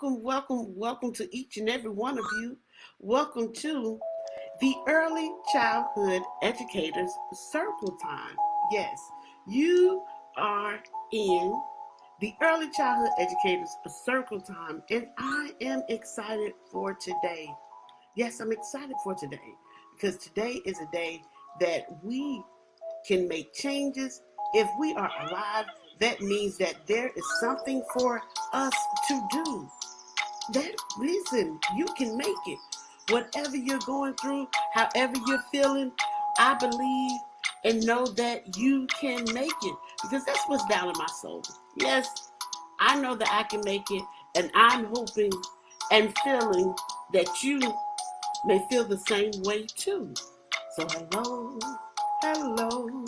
welcome to each and every one of you. Welcome to the Early Childhood Educators Circle Time. Yes, you are in the Early Childhood Educators Circle Time, and I am excited for today. Yes, I'm excited for today because today is a day that we can make changes. If we are alive, that means that there is something for us to do. Listen, you can make it. Whatever you're going through, however you're feeling, I believe and know that you can make it because that's what's down in my soul. Yes, I know that I can make it, and I'm hoping and feeling that you may feel the same way too. So hello, hello,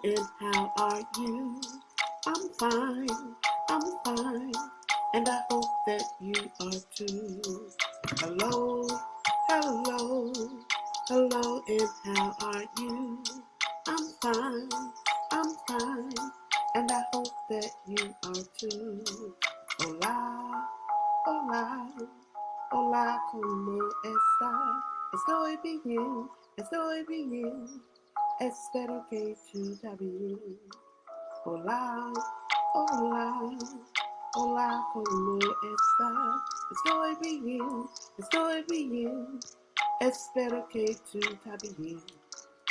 and how are you? I'm fine, and I hope that you are too. Hello, hello, and how are you? I'm fine, and I hope that you are too. Hola, hola, hola, ¿cómo estás? Estoy bien, espero que tú también. Hola, hola, hola, ¿cómo estás? Estoy bien, espero que tú también.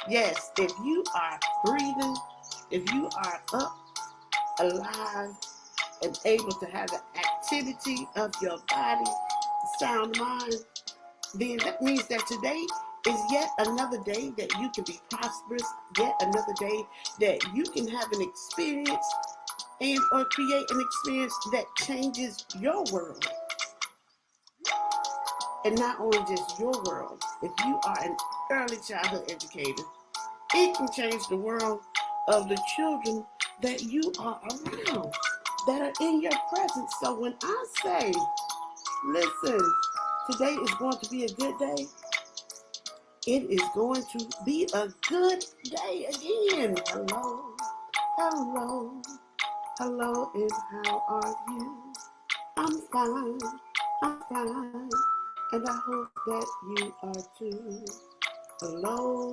Yes, if you are breathing, if you are up, alive, and able to have the activity of your body, sound mind, then that means that today is yet another day that you can be prosperous, yet another day that you can have an experience and or create an experience that changes your world. And not only just your world, if you are an early childhood educator, it can change the world of the children that you are around, that are in your presence. So when I say, listen, today is going to be a good day, it is going to be a good day again. Hello, and how are you? I'm fine, and I hope that you are too. Hello,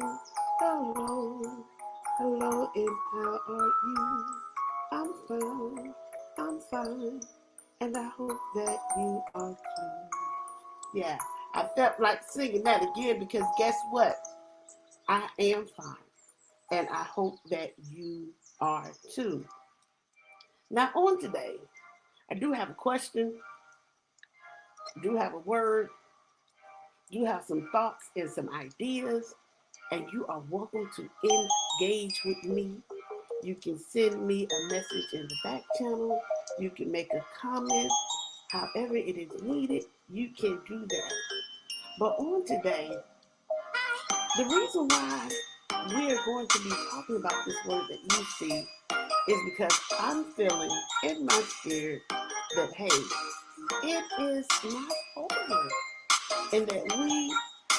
and how are you? I'm fine, and I hope that you are too. Yeah, I felt like singing that again because guess what? I am fine, and I hope that you are too. Now, on today, I do have a question, do have a word, do have some thoughts and some ideas, and you are welcome to engage with me. You can send me a message in the back channel. You can make a comment. However it is needed, you can do that. But on today, the reason why we are going to be talking about this word that you see is because I'm feeling in my spirit that, hey, it is not over. And that we,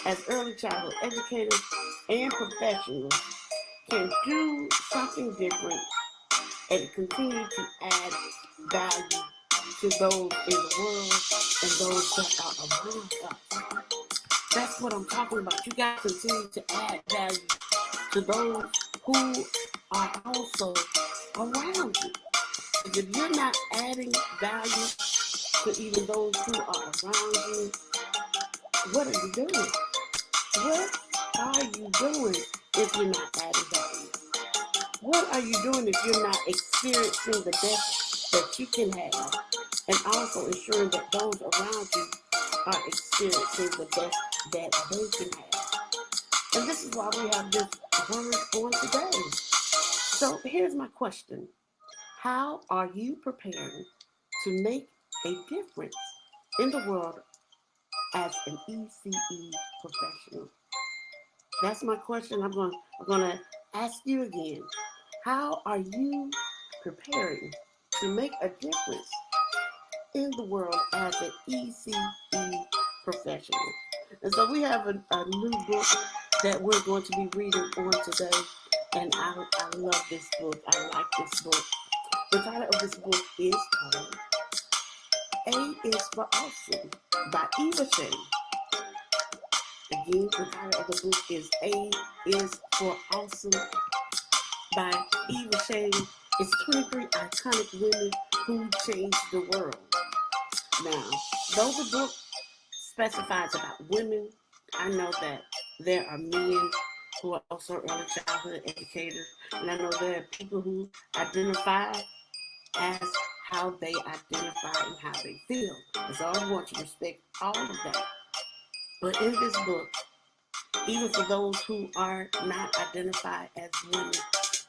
as early childhood educators and professionals, can do something different and continue to add value to those in the world and those that are around us. That's what I'm talking about. You guys continue to add value to those who are also around you. Because if you're not adding value to even those who are around you, what are you doing? What are you doing if you're not adding value? What are you doing if you're not experiencing the best that you can have and also ensuring that those around you are experiencing the best that they can have? And this is why we have this word on today. So here's my question. How are you preparing to make a difference in the world as an ECE professional? That's my question. I'm going to ask you again. How are you preparing to make a difference in the world as an ECE professional? And so we have a new book that we're going to be reading on today. And I love this book. I like this book. The title of this book is called A is for Awesome by Eva Chen. Again, the title of the book is A is for Awesome by Eva Chen. It's 23 iconic women who changed the world. Now, though the book specifies about women, I know that there are men who are also early childhood educators, and I know there are people who identify as how they identify and how they feel. So I want you to respect all of that. But in this book, even for those who are not identified as women,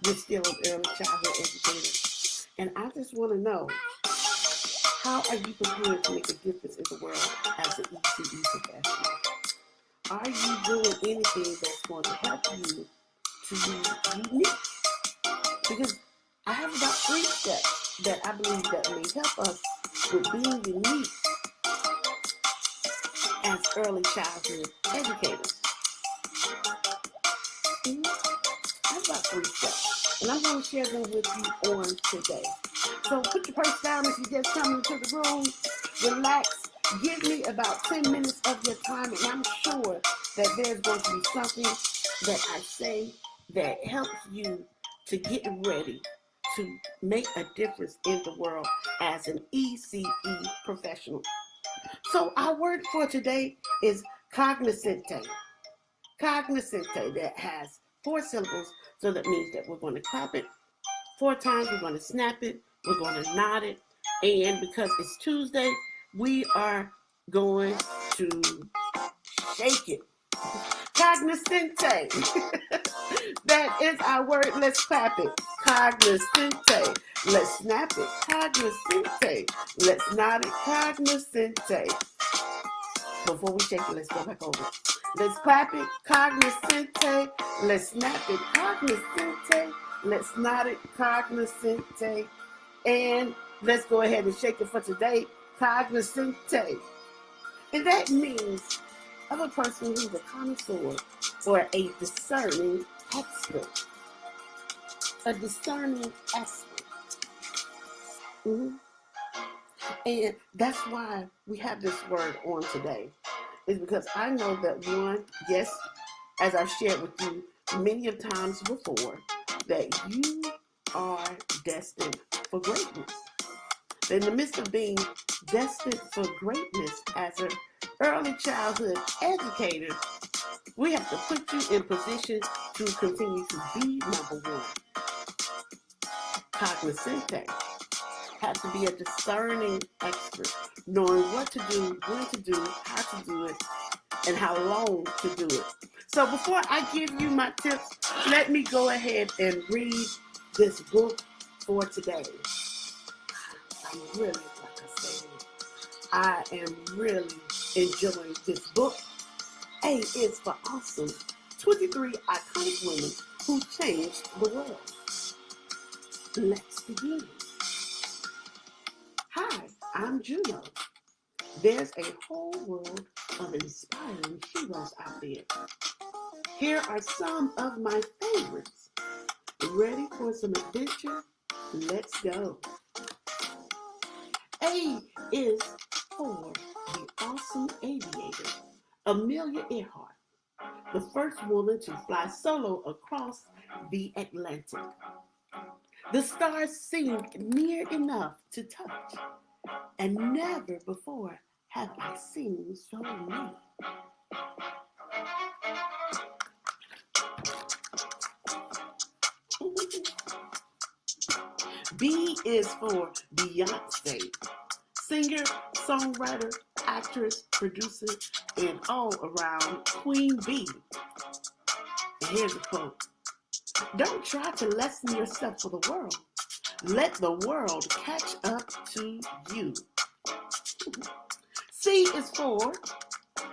we're still early childhood educators. And I just want to know, how are you prepared to make a difference in the world as an ECE professional? Are you doing anything that's going to help you to be unique? Because I have about 3 steps that I believe that may help us with being unique as early childhood educators. I have about 3 steps, and I'm going to share them with you on today. So put your purse down if you just come into the room. Relax. Give me about 10 minutes of your time, and I'm sure that there's going to be something that I say that helps you to get ready to make a difference in the world as an ECE professional. So our word for today is cognoscente. Cognoscente, that has 4 syllables, so that means that we're going to clap it 4 times, we're going to snap it, we're going to nod it, and because it's Tuesday, we are going to shake it. Cognoscente. That is our word. Let's clap it. Cognoscente. Let's snap it. Cognoscente. Let's nod it. Cognoscente. Before we shake it, let's go back over it. Let's clap it. Cognoscente. Let's snap it. Cognoscente. Let's nod it. Cognoscente. And let's go ahead and shake it for today. Cognoscente. And that means of a person who's a connoisseur or a discerning expert. A discerning expert. And that's why we have this word on today. Is because I know that one, yes, as I've shared with you many of times before, that you are destined for greatness. In the midst of being destined for greatness as an early childhood educator, we have to put you in position to continue to be number one. Cognoscente. Have to be a discerning expert, knowing what to do, when to do it, how to do it, and how long to do it. So before I give you my tips, let me go ahead and read this book for today. I'm really, like I said, I am really enjoying this book. A is for Awesome. 23 iconic women who changed the world. Let's begin. Hi, I'm Juno. There's a whole world of inspiring heroes out there. Here are some of my favorites. Ready for some adventure? Let's go. A is for the awesome aviator, Amelia Earhart, the first woman to fly solo across the Atlantic. The stars seemed near enough to touch, and never before have I seen so many. B is for Beyonce, singer, songwriter, actress, producer, and all-around Queen Bee. And here's a quote. Don't try to lessen yourself for the world. Let the world catch up to you. C is for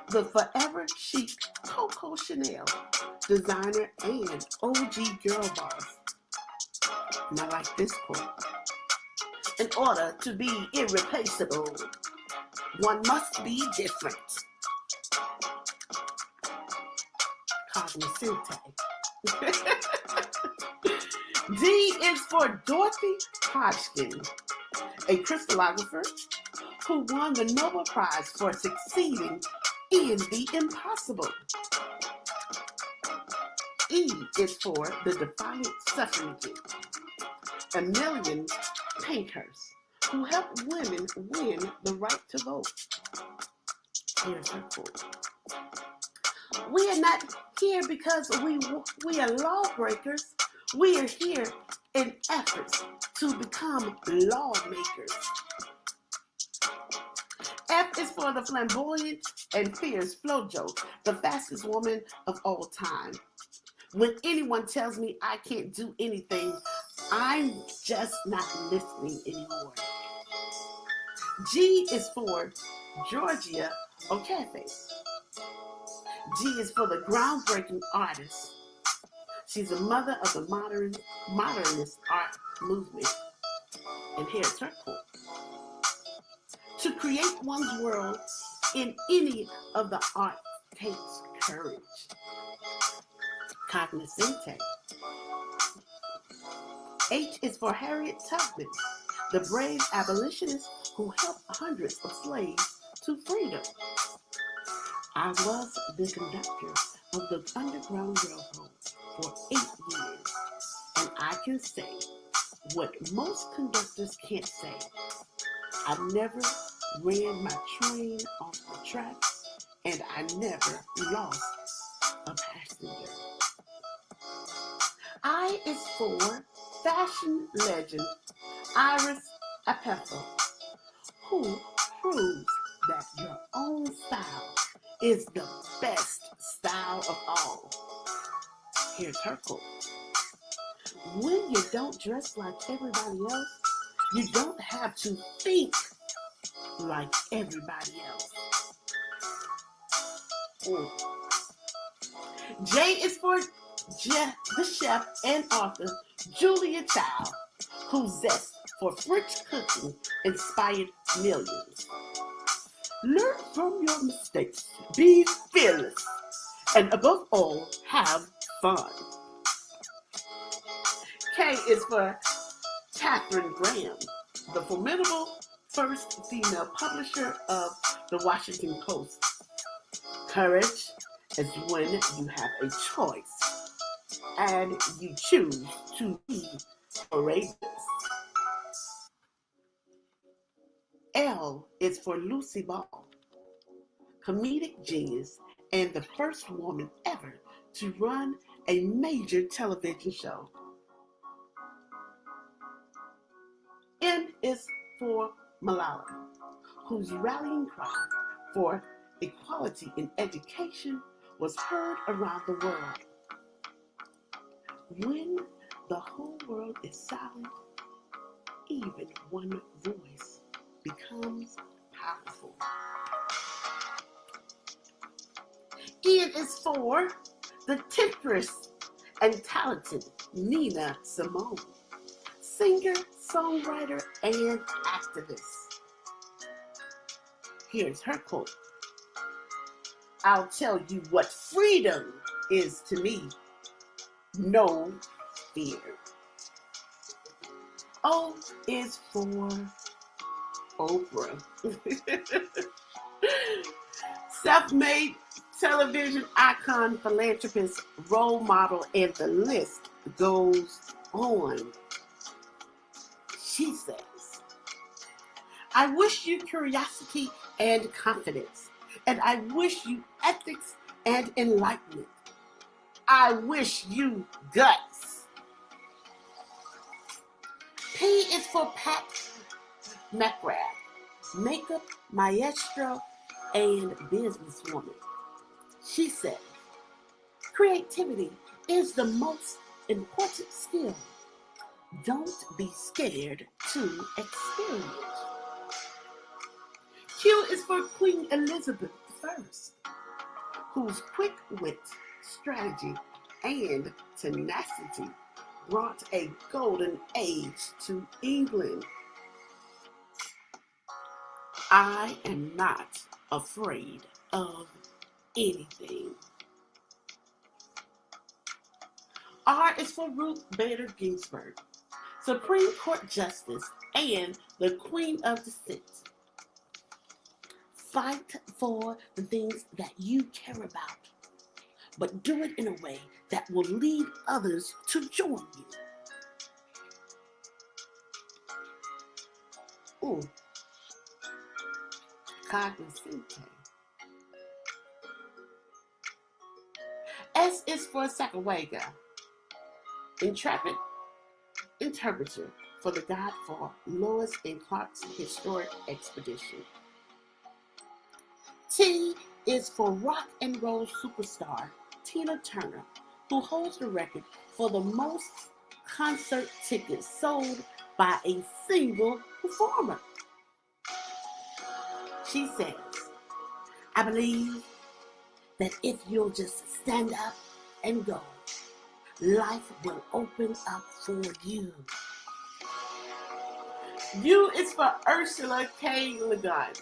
the forever chic Coco Chanel, designer and OG girl boss. And I like this quote. In order to be irreplaceable, one must be different. Cognoscente. D is for Dorothy Hodgkin, a crystallographer, who won the Nobel Prize for succeeding in the impossible. E is for the defiant suffragette, Emmeline Pankhurst, who helped women win the right to vote. Here's her quote. We are not here because we are lawbreakers. We are here in efforts to become lawmakers. F is for the flamboyant and fierce Flojo, the fastest woman of all time. When anyone tells me I can't do anything, I'm just not listening anymore. G is for Georgia Okafe. G is for the groundbreaking artist. She's a mother of the modernist art movement. And here's her quote. To create one's world in any of the art takes courage. Cognoscente. H is for Harriet Tubman, the brave abolitionist who helped hundreds of slaves to freedom. I was the conductor of the Underground Railroad for 8 years, and I can say what most conductors can't say. I never ran my train off the track, and I never lost a passenger. I is for fashion legend Iris Apfel, who proves that your own style is the best style of all. Here's her quote. When you don't dress like everybody else, you don't have to think like everybody else. J is for the chef and author Julia Child, whose zest for French cooking inspired millions. Learn from your mistakes, be fearless, and above all, have fun. K is for Katharine Graham, the formidable first female publisher of the Washington Post. Courage is when you have a choice and you choose to be courageous. L is for Lucy Ball, comedic genius and the first woman ever to run a major television show. M is for Malala, whose rallying cry for equality in education was heard around the world. When the whole world is silent, even one voice becomes powerful. N is for the temptress and talented Nina Simone, singer, songwriter, and activist. Here's her quote. I'll tell you what freedom is to me. No fear. O is for Oprah. Self-made television icon, philanthropist, role model, and the list goes on. She says, I wish you curiosity and confidence, and I wish you ethics and enlightenment. I wish you guts. P is for Pat McGrath, makeup maestro and businesswoman. She said, creativity is the most important skill. Don't be scared to experiment. Q is for Queen Elizabeth I, whose quick wit, strategy, and tenacity brought a golden age to England. I am not afraid of anything. R is for Ruth Bader Ginsburg, Supreme Court Justice and the Queen of the Senate. Fight for the things that you care about, but do it in a way that will lead others to join you. Cognoscente. S is for Sacagawea, intrepid interpreter for the God for Lewis and Clark's historic expedition. T is for rock and roll superstar Tina Turner, who holds the record for the most concert tickets sold by a single performer. She says, I believe that if you'll just stand up and go, life will open up for you. U is for Ursula K. Le Guin,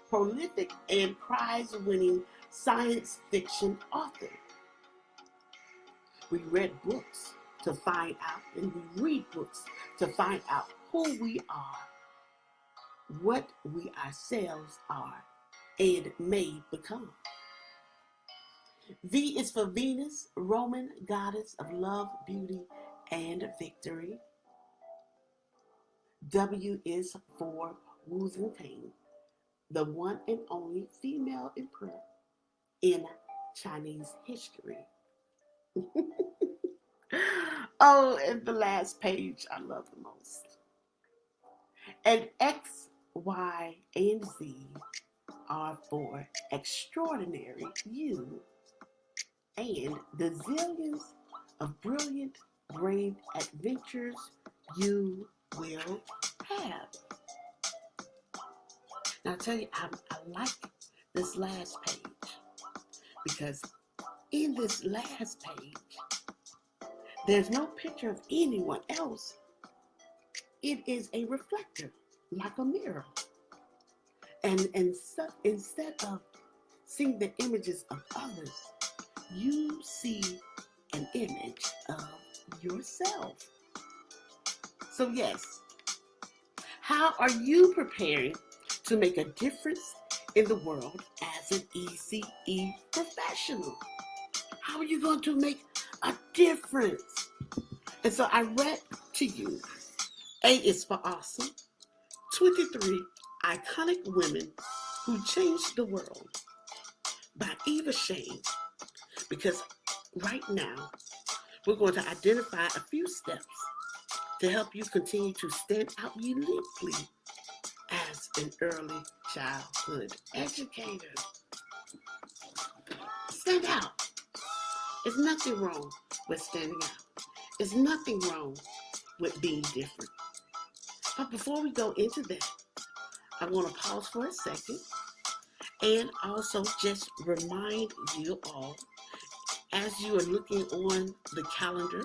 prolific and prize-winning science fiction author. We read books to find out, and we read books to find out who we are, what we ourselves are, and may become. V is for Venus, Roman goddess of love, beauty, and victory. W is for Wu Zetian, the one and only female emperor in Chinese history. Oh, and the last page I love the most. And X, Y, and Z are for extraordinary you and the zillions of brilliant brain adventures you will have. Now, I'll tell you, I like this last page because in this last page, there's no picture of anyone else. It is a reflector, like a mirror. And so, instead of seeing the images of others, you see an image of yourself. So yes, how are you preparing to make a difference in the world as an ECE professional? How are you going to make a difference? And so I read to you, A is for awesome, 23 iconic women who changed the world by Eva Chen, because right now we're going to identify a few steps to help you continue to stand out uniquely as an early childhood educator. Stand out. There's nothing wrong with standing out. There's nothing wrong with being different. But before we go into that, I want to pause for a second and also just remind you all, as you are looking on the calendar,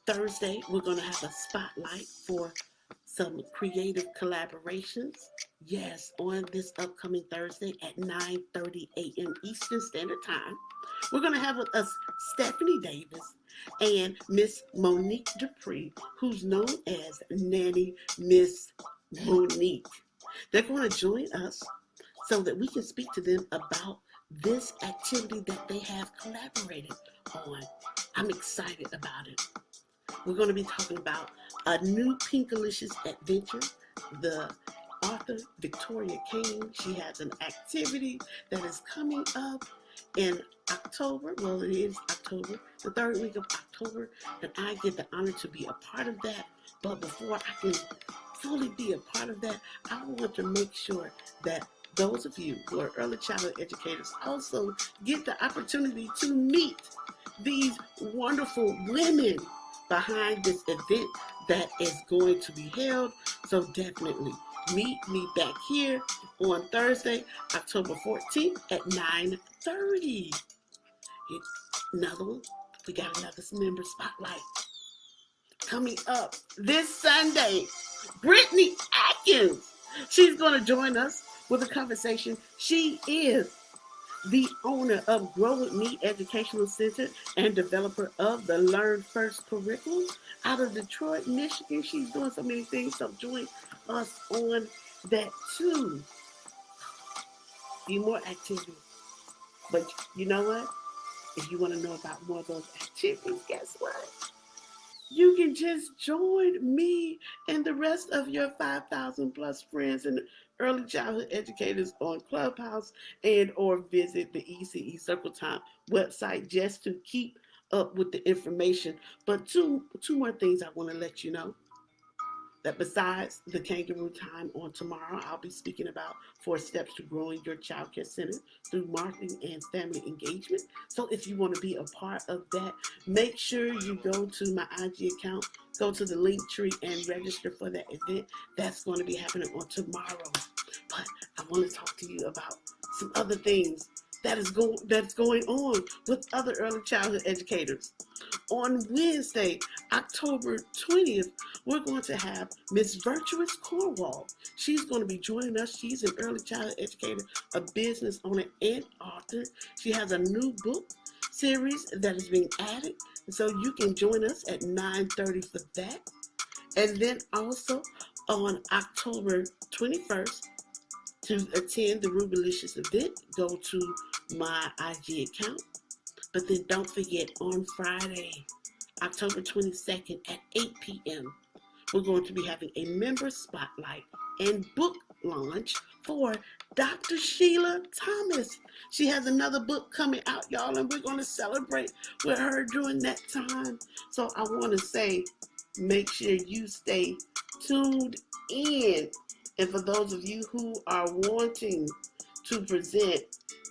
Thursday, we're going to have a spotlight for some creative collaborations. Yes, on this upcoming Thursday at 9:30 a.m. Eastern Standard Time, we're going to have with us Stephanie Davis and Miss Monique Dupree, who's known as Nanny Miss Monique. They're going to join us so that we can speak to them about this activity that they have collaborated on. I'm excited about it. We're going to be talking about a new Pinkalicious adventure. The author, Victoria King, she has an activity that is coming up in October. Well, it is October, the third week of October, and I get the honor to be a part of that. But before I can fully be a part of that, I want to make sure that those of you who are early childhood educators also get the opportunity to meet these wonderful women behind this event that is going to be held. So definitely meet me back here on Thursday, October 14th at 9:30. Another one, we got another member spotlight coming up this Sunday. Brittany Atkins, she's going to join us with a conversation. She is the owner of Grow With Me Educational Center and developer of the Learn First curriculum out of Detroit, Michigan. She's doing so many things, so join us on that too. few more activities. But you know what? If you want to know about more of those activities, guess what? You can just join me and the rest of your 5,000 plus friends and early childhood educators on Clubhouse and or visit the ECE Circle Time website just to keep up with the information. But two more things I want to let you know that besides the kangaroo time on tomorrow, I'll be speaking about 4 steps to growing your childcare center through marketing and family engagement. So if you want to be a part of that, make sure you go to my IG account, go to the link tree and register for that event. That's going to be happening on tomorrow. But I want to talk to you about some other things that's going on with other early childhood educators. On Wednesday, October 20th, we're going to have Miss Virtuous Cornwall. She's going to be joining us. She's an early childhood educator, a business owner, and author. She has a new book series that is being added, so you can join us at 9:30 for that. And then also on October 21st, to attend the Rubylicious event, go to my IG account. But then don't forget, on Friday, October 22nd at 8 p.m., we're going to be having a member spotlight and book launch for Dr. Sheila Thomas. She has another book coming out, y'all, and we're going to celebrate with her during that time. So I want to say, make sure you stay tuned in. And for those of you who are wanting to present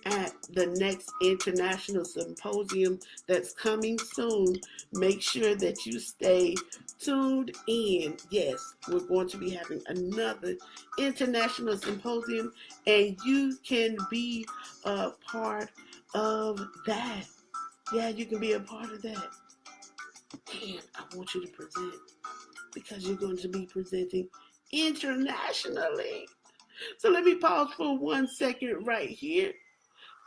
at the next international symposium that's coming soon, make sure that you stay tuned in. Yes, we're going to be having another international symposium, and you can be a part of that. Yeah, you can be a part of that. And I want you to present because you're going to be presenting internationally. So let me pause for 1 second right here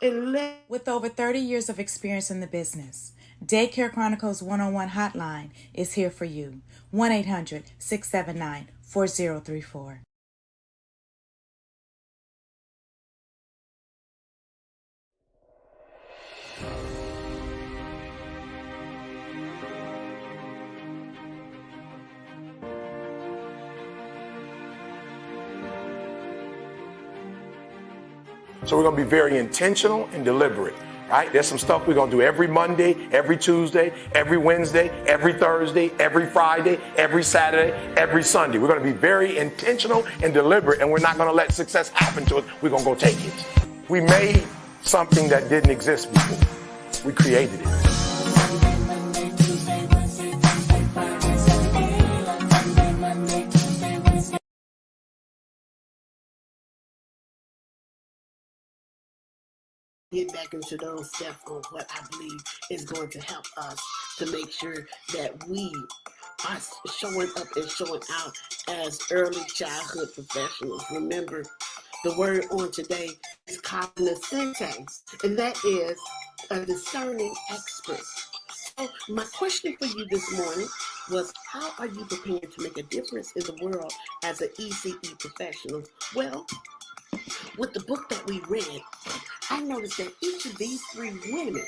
and let. With over 30 years of experience in the business, Daycare Chronicles 101 hotline is here for you. 1-800-679-4034. So we're going to be very intentional and deliberate, right? There's some stuff we're going to do every Monday, every Tuesday, every Wednesday, every Thursday, every Friday, every Saturday, every Sunday. We're going to be very intentional and deliberate, and we're not going to let success happen to us. We're going to go take it. We made something that didn't exist before. We created it. Get back into those steps on what I believe is going to help us to make sure that we are showing up and showing out as early childhood professionals. Remember, the word on today is cognoscente, and that is a discerning expert. So my question for you this morning was, how are you prepared to make a difference in the world as an ECE professional? Well, with the book that we read, I noticed that each of these 3 women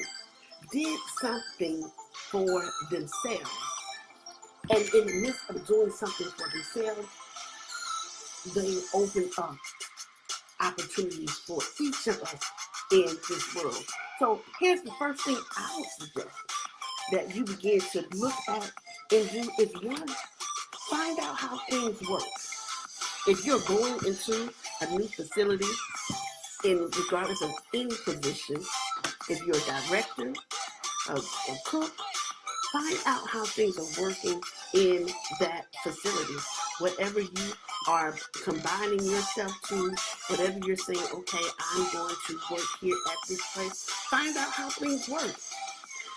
did something for themselves. And in the midst of doing something for themselves, they opened up opportunities for each of us in this world. So here's the first thing I would suggest that you begin to look at and do is, 1, find out how things work. If you're going into a new facility, regardless of any position, if you're a director, a cook, find out how things are working in that facility. Whatever you are combining yourself to, whatever you're saying, okay, I'm going to work here at this place, find out how things work.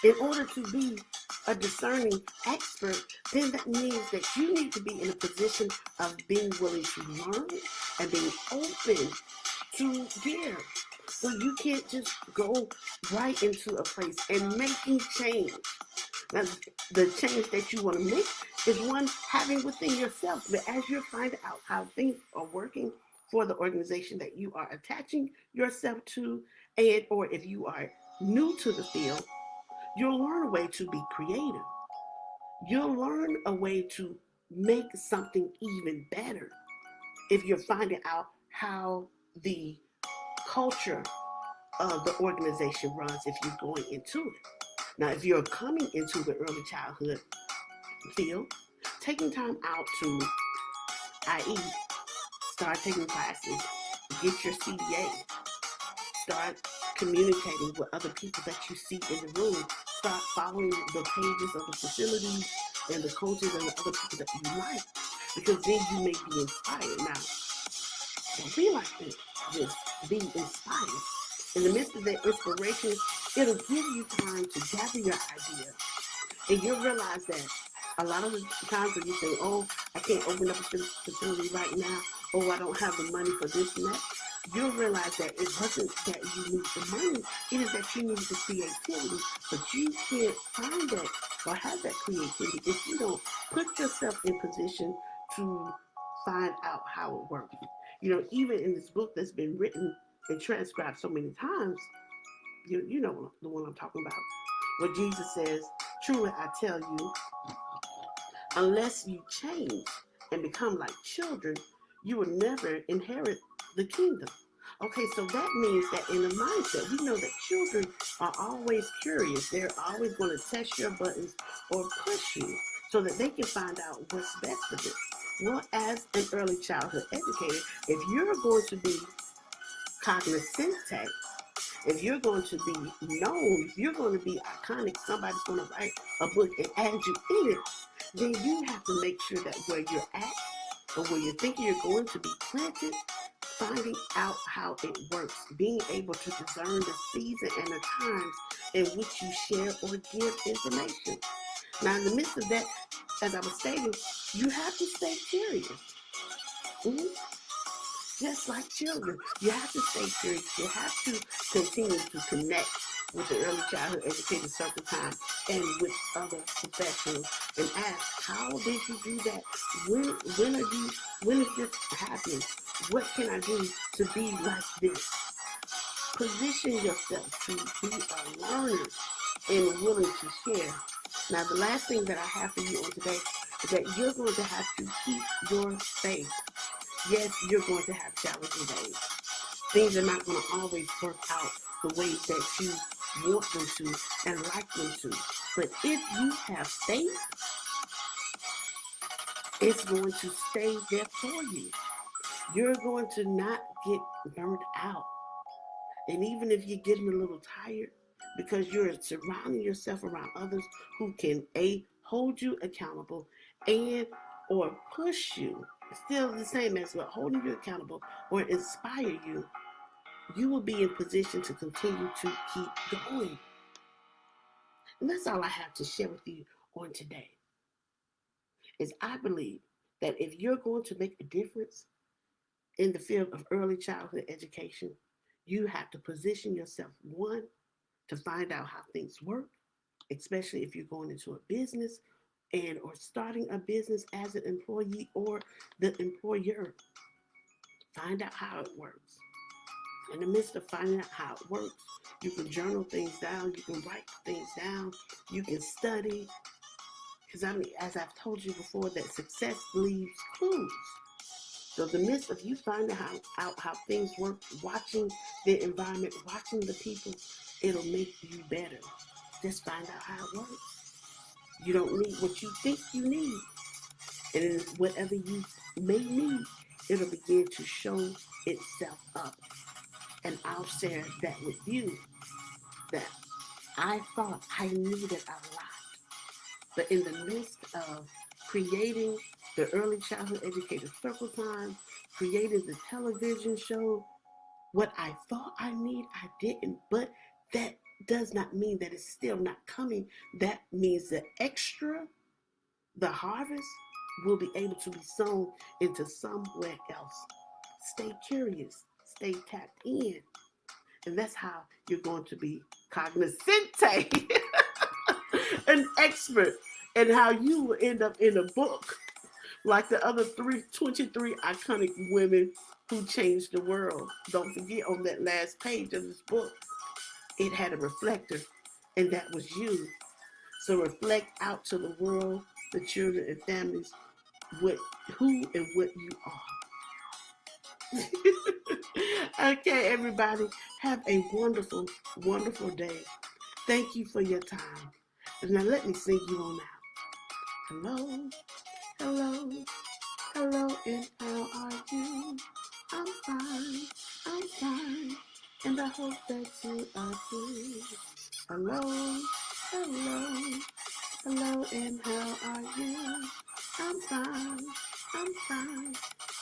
In order to be a discerning expert, then that means that you need to be in a position of being willing to learn and being open to dare. So you can't just go right into a place and making change. Now, the change that you want to make is one having within yourself. But as you're finding out how things are working for the organization that you are attaching yourself to, and or if you are new to the field, you'll learn a way to be creative. You'll learn a way to make something even better if you're finding out how the culture of the organization runs if you're going into it. Now, if you're coming into the early childhood field, taking time out to, i.e., start taking classes, get your CDA, start communicating with other people that you see in the room, start following the pages of the facilities and the coaches and the other people that you like, because then you may be inspired. Now, don't be like this. Just be inspired. In the midst of that inspiration, it'll give you time to gather your ideas. And you'll realize that a lot of the times when you say, oh, I can't open up a facility right now, oh, I don't have the money for this and that, you'll realize that it wasn't that you need the money, it is that you need the creativity. But you can't find that or have that creativity if you don't put yourself in position to find out how it works. You know, even in this book that's been written and transcribed so many times, you know the one I'm talking about, where Jesus says, truly I tell you, unless you change and become like children, you will never inherit the kingdom. Okay, so that means that in the mindset, we know that children are always curious. They're always going to test your buttons or push you so that they can find out what's best for them. Well, as an early childhood educator, if you're going to be cognizant, if you're going to be known, if you're going to be iconic, somebody's going to write a book and add you in it, then you have to make sure that where you're at or where you're thinking you're going to be planted, finding out how it works, being able to discern the season and the times in which you share or give information. Now, in the midst of that, as I was stating, you have to stay curious. Mm-hmm. Just like children, you have to stay curious. You have to continue to connect with the early childhood educator circle time and with other professionals and ask, how did you do that? When is this happening? What can I do to be like this? Position yourself to be a learner and willing to share. Now, the last thing that I have for you on today is that you're going to have to keep your faith. Yes, you're going to have challenging days. Things are not going to always work out the way that you want them to and like them to. But if you have faith, it's going to stay there for you. You're going to not get burned out. And even if you're getting a little tired, because you're surrounding yourself around others who can hold you accountable and or push you, still the same as what holding you accountable or inspire you, you will be in position to continue to keep going. And that's all I have to share with you on today. Is I believe that if you're going to make a difference in the field of early childhood education, you have to position yourself, one, to find out how things work, especially if you're going into a business and or starting a business as an employee or the employer. Find out how it works. In the midst of finding out how it works, you can journal things down, you can write things down, you can study. Because as I've told you before, that success leaves clues. So the midst of you finding out how things work, watching the environment, watching the people, it'll make you better. Just find out how it works. You don't need what you think you need. And whatever you may need, it'll begin to show itself up. And I'll share that with you, that I thought I needed a lot. But in the midst of creating the early childhood educator circle time, creating the television show, what I thought I need, I didn't. But that does not mean that it's still not coming. That means the extra, the harvest, will be able to be sown into somewhere else. Stay curious. Stay tapped in. And that's how you're going to be cognizant, an expert, and how you will end up in a book like the other 23 iconic women who changed the world. Don't forget, on that last page of this book, it had a reflector, and that was you. So reflect out to the world, the children and families, who and what you are. Okay, everybody, have a wonderful, wonderful day. Thank you for your time. And now let me sing you on out. Hello, hello, hello, and how are you? I'm fine, I'm fine, and I hope that you are too. Hello, hello, hello, and how are you? I'm fine,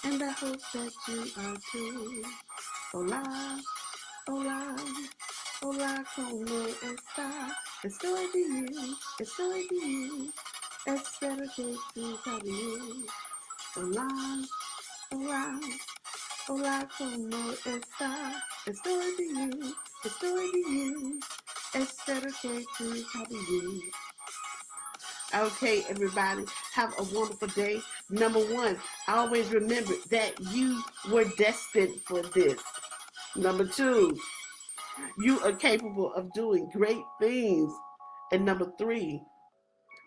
and I hope that you are too. Hola, hola, hola, como está? Estoy bien, espero que tú también. Hola, hola, hola, como está? Estoy bien, espero que tú también. Okay, everybody, have a wonderful day. Number one, always remember that you were destined for this. Number two, you are capable of doing great things. And number three,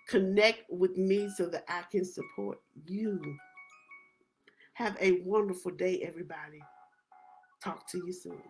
connect with me so that I can support you. Have a wonderful day, everybody. Talk to you soon.